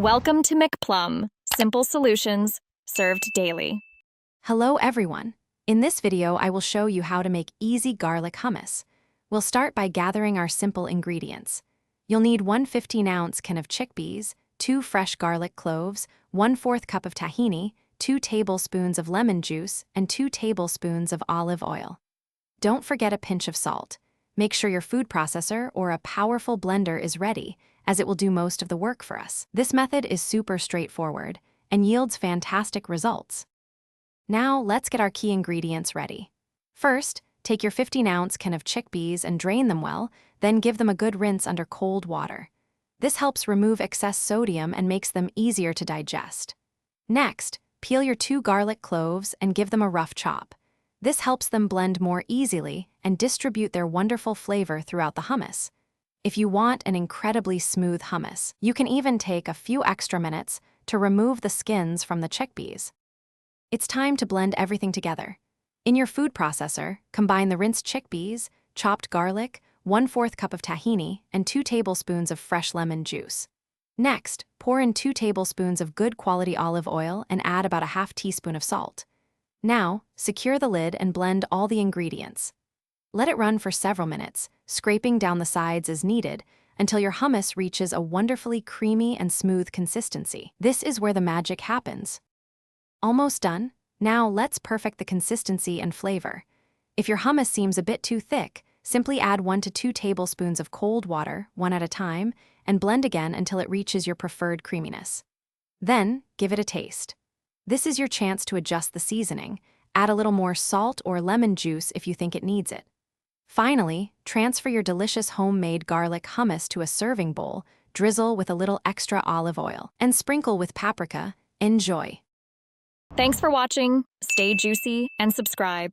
Welcome to McPlum, simple solutions served daily. Hello everyone. In this video, I will show you how to make easy garlic hummus. We'll start by gathering our simple ingredients. You'll need 1 15-ounce can of chickpeas, 2 fresh garlic cloves, 1/4 cup of tahini, 2 tablespoons of lemon juice, and 2 tablespoons of olive oil. Don't forget a pinch of salt. Make sure your food processor or a powerful blender is ready, as it will do most of the work for us. This method is super straightforward and yields fantastic results. Now, let's get our key ingredients ready. First, take your 15-ounce can of chickpeas and drain them well, then give them a good rinse under cold water. This helps remove excess sodium and makes them easier to digest. Next, peel your 2 garlic cloves and give them a rough chop. This helps them blend more easily and distribute their wonderful flavor throughout the hummus. If you want an incredibly smooth hummus, you can even take a few extra minutes to remove the skins from the chickpeas. It's time to blend everything together. In your food processor, combine the rinsed chickpeas, chopped garlic, 1/4 cup of tahini, and 2 tablespoons of fresh lemon juice. Next, pour in 2 tablespoons of good quality olive oil and add about a half teaspoon of salt. Now, secure the lid and blend all the ingredients. Let it run for several minutes, scraping down the sides as needed, until your hummus reaches a wonderfully creamy and smooth consistency. This is where the magic happens. Almost done. Now let's perfect the consistency and flavor. If your hummus seems a bit too thick, simply add 1 to 2 tablespoons of cold water, one at a time, and blend again until it reaches your preferred creaminess. Then, give it a taste. This is your chance to adjust the seasoning. Add a little more salt or lemon juice if you think it needs it. Finally, transfer your delicious homemade garlic hummus to a serving bowl, drizzle with a little extra olive oil, and sprinkle with paprika. Enjoy! Thanks for watching. Stay juicy and subscribe.